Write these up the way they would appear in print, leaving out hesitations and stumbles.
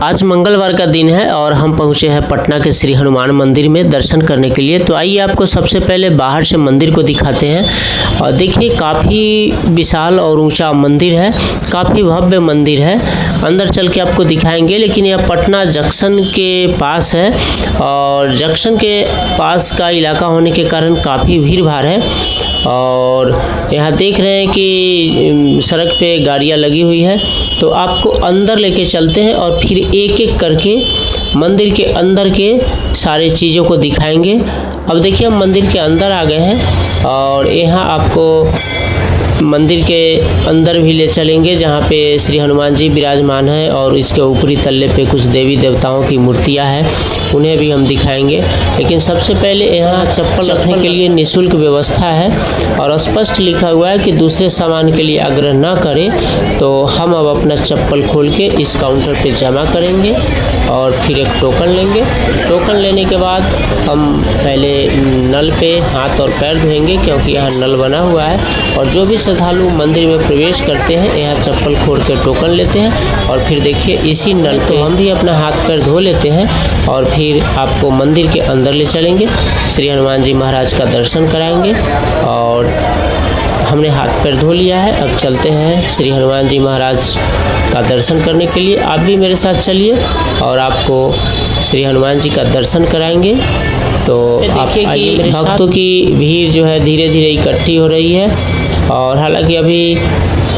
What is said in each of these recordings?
आज मंगलवार का दिन है और हम पहुंचे हैं पटना के श्री हनुमान मंदिर में दर्शन करने के लिए। तो आइए आपको सबसे पहले बाहर से मंदिर को दिखाते हैं। और देखिए काफ़ी विशाल और ऊंचा मंदिर है, काफ़ी भव्य मंदिर है। अंदर चल के आपको दिखाएंगे, लेकिन यह पटना जंक्शन के पास है और जंक्शन के पास का इलाका होने के कारण काफ़ी भीड़ भाड़ है। और यहाँ देख रहे हैं कि सड़क पे गाड़ियाँ लगी हुई है। तो आपको अंदर लेके चलते हैं और फिर एक एक करके मंदिर के अंदर के सारे चीज़ों को दिखाएंगे। अब देखिए हम मंदिर के अंदर आ गए हैं और यहाँ आपको मंदिर के अंदर भी ले चलेंगे, जहाँ पे श्री हनुमान जी विराजमान हैं और इसके ऊपरी तल्ले पे कुछ देवी देवताओं की मूर्तियाँ हैं, उन्हें भी हम दिखाएंगे। लेकिन सबसे पहले यहाँ चप्पल रखने के लिए निःशुल्क व्यवस्था है और स्पष्ट लिखा हुआ है कि दूसरे सामान के लिए आग्रह न करें। तो हम अब अपना चप्पल खोल के इस काउंटर पे जमा करेंगे और फिर एक टोकन लेंगे। टोकन लेने के बाद हम पहले नल पे हाथ और पैर धोएंगे, क्योंकि यहाँ नल बना हुआ है। और जो भी श्रद्धालु मंदिर में प्रवेश करते हैं यहाँ चप्पल खोल के टोकन लेते हैं और फिर देखिए इसी नल पे हम भी अपना हाथ पैर धो लेते हैं और फिर आपको मंदिर के अंदर ले चलेंगे, श्री हनुमान जी महाराज का दर्शन कराएंगे। और हमने हाथ पैर धो लिया है, अब चलते हैं श्री हनुमान जी महाराज का दर्शन करने के लिए। आप भी मेरे साथ चलिए और आपको श्री हनुमान जी का दर्शन कराएंगे। तो आप देखिए भक्तों की भीड़ जो है धीरे धीरे इकट्ठी हो रही है और हालांकि अभी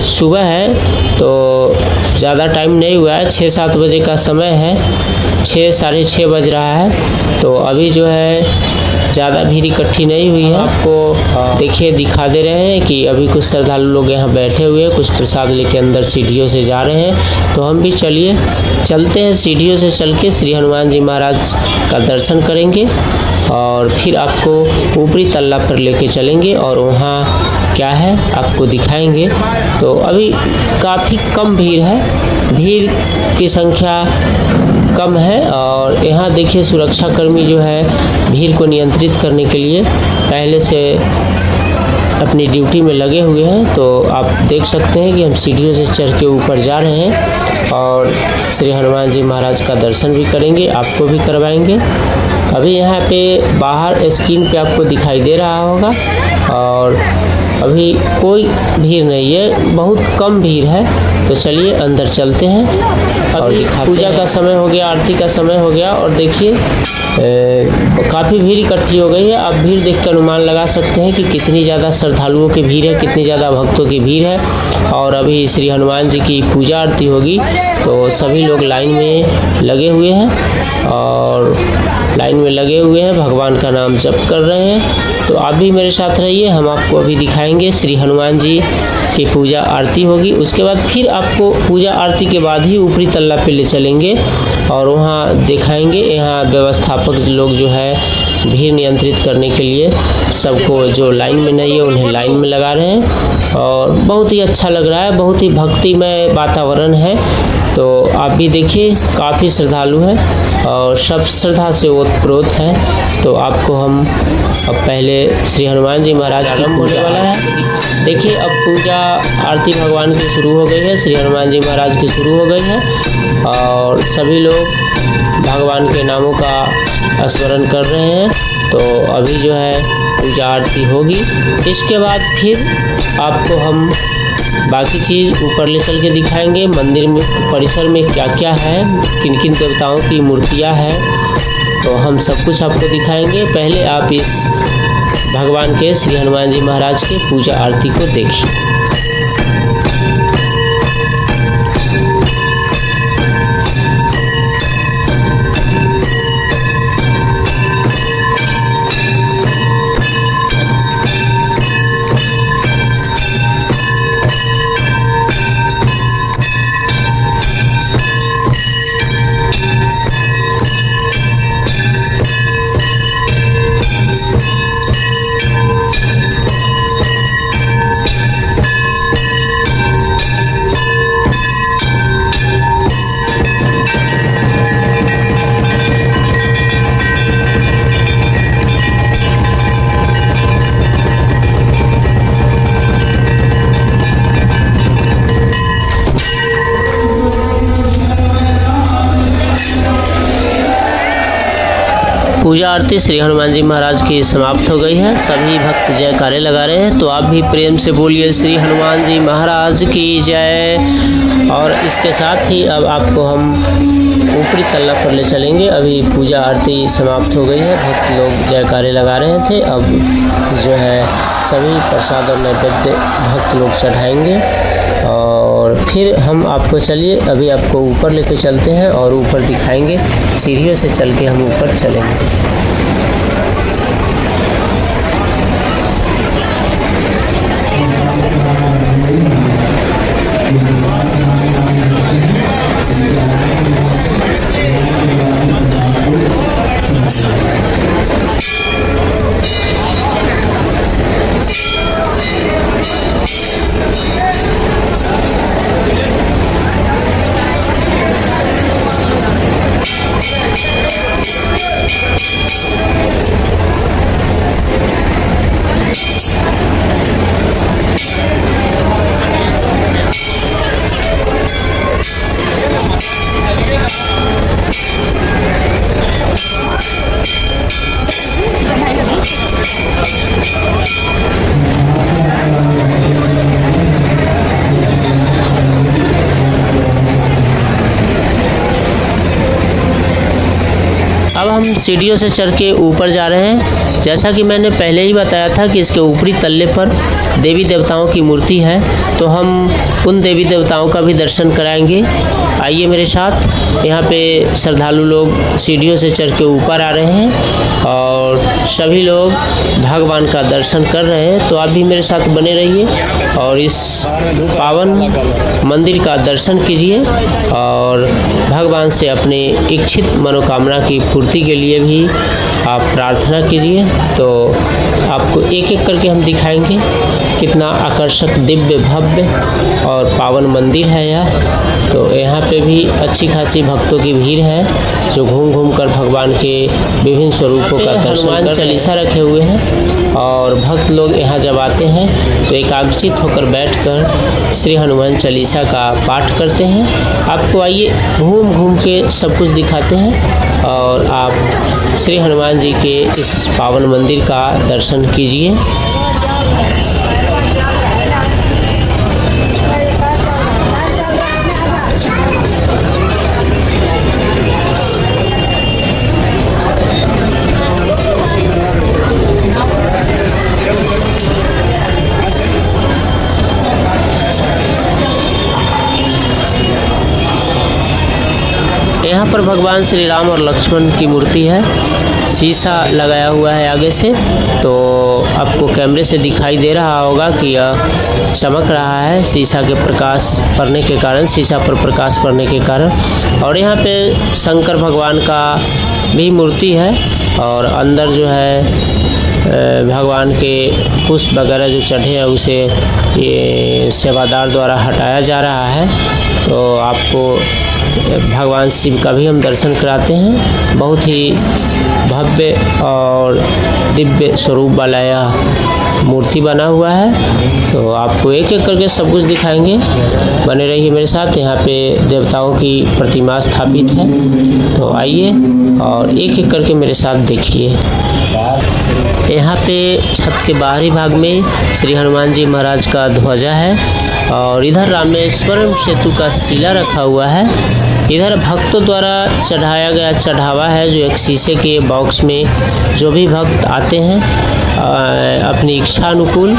सुबह है तो ज़्यादा टाइम नहीं हुआ है, 6-7 बजे का समय है, 6 साढ़े 6 बज रहा है। तो अभी जो है ज़्यादा भीड़ इकट्ठी नहीं हुई है। आपको देखिए दिखा दे रहे हैं कि अभी कुछ श्रद्धालु लोग यहाँ बैठे हुए हैं, कुछ प्रसाद लेके अंदर सीढ़ियों से जा रहे हैं। तो हम भी चलते हैं, सीढ़ियों से चल के श्री हनुमान जी महाराज का दर्शन करेंगे और फिर आपको ऊपरी तल्ला पर लेके चलेंगे और वहाँ क्या है आपको दिखाएंगे। तो अभी काफ़ी कम भीड़ है, भीड़ की संख्या कम है। और यहाँ देखिए सुरक्षाकर्मी जो है भीड़ को नियंत्रित करने के लिए पहले से अपनी ड्यूटी में लगे हुए हैं। तो आप देख सकते हैं कि हम सीढ़ियों से चढ़ के ऊपर जा रहे हैं और श्री हनुमान जी महाराज का दर्शन भी करेंगे, आपको भी करवाएंगे। अभी यहाँ पे बाहर स्क्रीन पे आपको दिखाई दे रहा होगा और अभी कोई भीड़ नहीं है, बहुत कम भीड़ है। तो चलिए अंदर चलते हैं। अभी पूजा का समय हो गया, आरती का समय हो गया और देखिए काफ़ी भीड़ इकट्ठी हो गई है। आप भीड़ देख कर अनुमान लगा सकते हैं कि कितनी ज़्यादा श्रद्धालुओं की भीड़ है, कितनी ज़्यादा भक्तों की भीड़ है। और अभी श्री हनुमान जी की पूजा आरती होगी तो सभी लोग लाइन में लगे हुए हैं और लाइन में लगे हुए हैं, भगवान का नाम जप कर रहे हैं। तो आप भी मेरे साथ रहिए, हम आपको अभी दिखाएंगे श्री हनुमान जी की पूजा आरती होगी। उसके बाद फिर आपको पूजा आरती के बाद ही ऊपरी तल्ला पे ले चलेंगे और वहाँ दिखाएंगे। यहाँ व्यवस्थापक लोग जो है भीड़ नियंत्रित करने के लिए सबको जो लाइन में नहीं है उन्हें लाइन में लगा रहे हैं और बहुत ही अच्छा लग रहा है, बहुत ही भक्तिमय वातावरण है। तो आप भी देखिए काफ़ी श्रद्धालु हैं और सब श्रद्धा से ओतप्रोत हैं। तो आपको हम अब पहले श्री हनुमान जी महाराज की पूजा वाला है। देखिए अब पूजा आरती भगवान की शुरू हो गई है, श्री हनुमान जी महाराज की शुरू हो गई है और सभी लोग भगवान के नामों का स्मरण कर रहे हैं। तो अभी जो है पूजा आरती होगी, इसके बाद फिर आपको हम बाकी चीज़ ऊपर ले चल के दिखाएंगे। मंदिर में परिसर में क्या क्या है, किन किन देवताओं की मूर्तियां हैं, तो हम सब कुछ आपको दिखाएंगे। पहले आप इस भगवान के श्री हनुमान जी महाराज के पूजा आरती को देखिए। पूजा आरती श्री हनुमान जी महाराज की समाप्त हो गई है। सभी भक्त जयकारे लगा रहे हैं, तो आप भी प्रेम से बोलिए श्री हनुमान जी महाराज की जय। और इसके साथ ही अब आपको हम ऊपरी तल्ला पर ले चलेंगे। अभी पूजा आरती समाप्त हो गई है, भक्त लोग जयकारे लगा रहे थे। अब जो है सभी प्रसाद और नैवेद्य भक्त लोग चढ़ाएंगे और फिर हम आपको चलिए अभी आपको ऊपर लेके चलते हैं और ऊपर दिखाएंगे। सीढ़ियों से चल के हम ऊपर चलेंगे। अब हम सीढ़ियों से चढ़ के ऊपर जा रहे हैं। जैसा कि मैंने पहले ही बताया था कि इसके ऊपरी तल्ले पर देवी देवताओं की मूर्ति है, तो हम उन देवी देवताओं का भी दर्शन कराएंगे। आइए मेरे साथ। यहाँ पे श्रद्धालु लोग सीढ़ियों से चढ़ के ऊपर आ रहे हैं और सभी लोग भगवान का दर्शन कर रहे हैं, तो आप भी मेरे साथ बने रहिए और इस पावन मंदिर का दर्शन कीजिए और भगवान से अपने इच्छित मनोकामना की पूर्ति के लिए भी आप प्रार्थना कीजिए। तो आपको एक एक करके हम दिखाएंगे कितना आकर्षक, दिव्य, भव्य और पावन मंदिर है यह। तो यहाँ पे भी अच्छी खासी भक्तों की भीड़ है जो घूम घूम कर भगवान के विभिन्न स्वरूपों का दर्शन कर। चालीसा रखे हुए हैं और भक्त लोग यहाँ जब आते हैं तो एकाग्रचित होकर बैठकर श्री हनुमान चालीसा का पाठ करते हैं। आपको आइए घूम घूम के सब कुछ दिखाते हैं और आप श्री हनुमान जी के इस पावन मंदिर का दर्शन कीजिए। यहाँ पर भगवान श्री राम और लक्ष्मण की मूर्ति है। शीशा लगाया हुआ है आगे से, तो आपको कैमरे से दिखाई दे रहा होगा कि यह चमक रहा है शीशा के प्रकाश पड़ने के कारण, शीशा पर प्रकाश पड़ने के कारण। और यहाँ पे शंकर भगवान का भी मूर्ति है और अंदर जो है भगवान के पुष्प वगैरह जो चढ़े हैं उसे ये सेवादार द्वारा हटाया जा रहा है। तो आपको भगवान शिव का भी हम दर्शन कराते हैं। बहुत ही भव्य और दिव्य स्वरूप वाला यह मूर्ति बना हुआ है। तो आपको एक एक करके सब कुछ दिखाएंगे, बने रहिए मेरे साथ। यहाँ पे देवताओं की प्रतिमा स्थापित है, तो आइए और एक एक करके मेरे साथ देखिए। यहाँ पे छत के बाहरी भाग में श्री हनुमान जी महाराज का ध्वजा है और इधर रामेश्वरम सेतु का शिला रखा हुआ है। इधर भक्तों द्वारा चढ़ाया गया चढ़ावा है, जो एक शीशे के बॉक्स में जो भी भक्त आते हैं अपनी इच्छा अनुकूल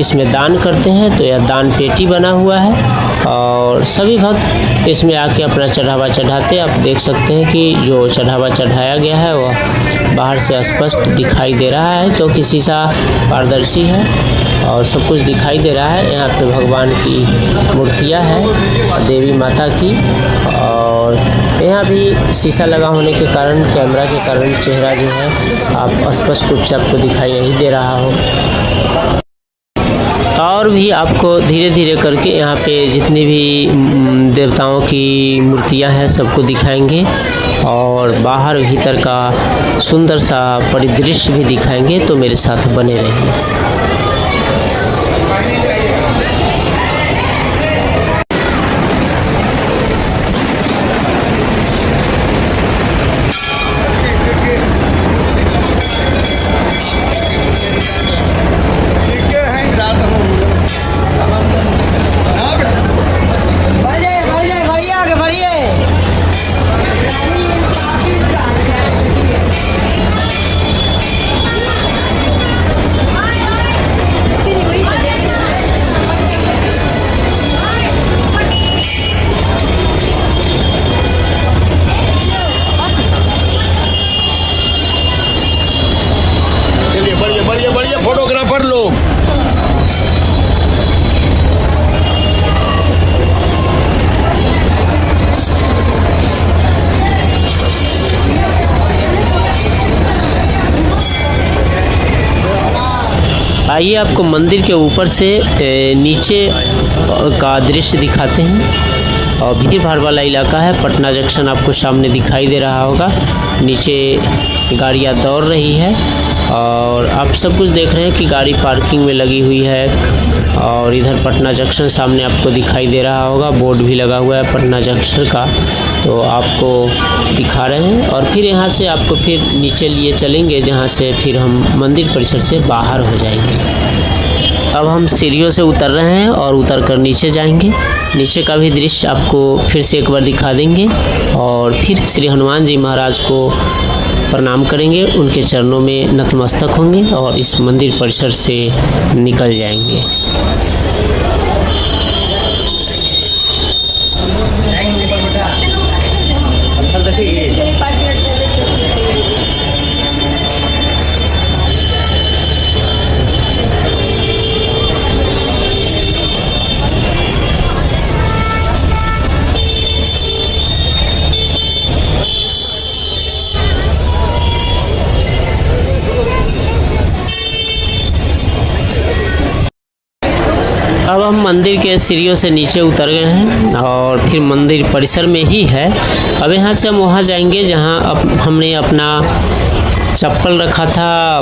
इसमें दान करते हैं। तो यह दान पेटी बना हुआ है और सभी भक्त इसमें आके अपना चढ़ावा चढ़ाते। आप देख सकते हैं कि जो चढ़ावा चढ़ाया गया है वह बाहर से स्पष्ट दिखाई दे रहा है, क्योंकि शीशा पारदर्शी है और सब कुछ दिखाई दे रहा है। यहाँ पे भगवान की मूर्तियाँ हैं देवी माता की, और यहाँ भी शीशा लगा होने के कारण, कैमरा के कारण चेहरा जो है आप स्पष्ट रूप से आपको दिखाई नहीं दे रहा हो। और भी आपको धीरे धीरे करके यहाँ पे जितनी भी देवताओं की मूर्तियाँ हैं सबको दिखाएंगे और बाहर भीतर का सुंदर सा परिदृश्य भी दिखाएंगे। तो मेरे साथ बने रहिए। आइए आपको मंदिर के ऊपर से नीचे का दृश्य दिखाते हैं। और भीड़ भाड़ वाला इलाका है। पटना जंक्शन आपको सामने दिखाई दे रहा होगा। नीचे गाड़ियाँ दौड़ रही है और आप सब कुछ देख रहे हैं कि गाड़ी पार्किंग में लगी हुई है। और इधर पटना जंक्शन सामने आपको दिखाई दे रहा होगा। बोर्ड भी लगा हुआ है पटना जंक्शन का, तो आपको दिखा रहे हैं। और फिर यहाँ से आपको फिर नीचे लिए चलेंगे, जहाँ से फिर हम मंदिर परिसर से बाहर हो जाएंगे। अब हम सीढ़ियों से उतर रहे हैं और उतर कर नीचे जाएंगे। नीचे का भी दृश्य आपको फिर से एक बार दिखा देंगे और फिर श्री हनुमान जी महाराज को प्रणाम करेंगे, उनके चरणों में नतमस्तक होंगे और इस मंदिर परिसर से निकल जाएंगे। अब हम मंदिर के सीढ़ियों से नीचे उतर गए हैं और फिर मंदिर परिसर में ही है। अब यहाँ से हम वहाँ जाएंगे जहाँ अब हमने अपना चप्पल रखा था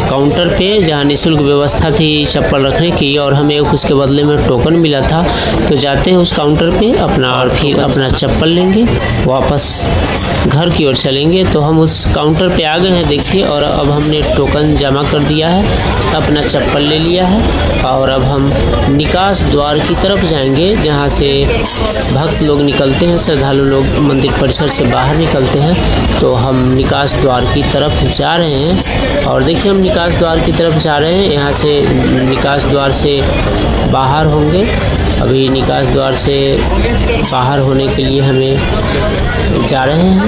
काउंटर पे, जहाँ निःशुल्क व्यवस्था थी चप्पल रखने की, और हमें उसके बदले में टोकन मिला था। तो जाते हैं उस काउंटर पे अपना और फिर अपना चप्पल लेंगे, वापस घर की ओर चलेंगे। तो हम उस काउंटर पे आ गए हैं देखिए, और अब हमने टोकन जमा कर दिया है, अपना चप्पल ले लिया है और अब हम निकास द्वार की तरफ जाएंगे, जहाँ से भक्त लोग निकलते हैं, श्रद्धालु लोग मंदिर परिसर से बाहर निकलते हैं। तो हम निकास द्वार की तरफ जा रहे हैं और देखिए हम निकास द्वार की तरफ जा रहे हैं। यहाँ से निकास द्वार से बाहर होंगे। अभी निकास द्वार से बाहर होने के लिए हमें जा रहे हैं।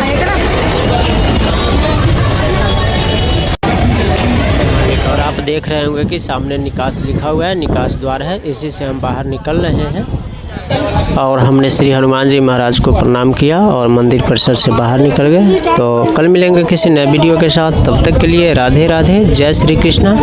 और आप देख रहे होंगे कि सामने निकास लिखा हुआ है, निकास द्वार है, इसी से हम बाहर निकल रहे हैं। और हमने श्री हनुमान जी महाराज को प्रणाम किया और मंदिर परिसर से बाहर निकल गए। तो कल मिलेंगे किसी नए वीडियो के साथ, तब तक के लिए राधे राधे, जय श्री कृष्णा।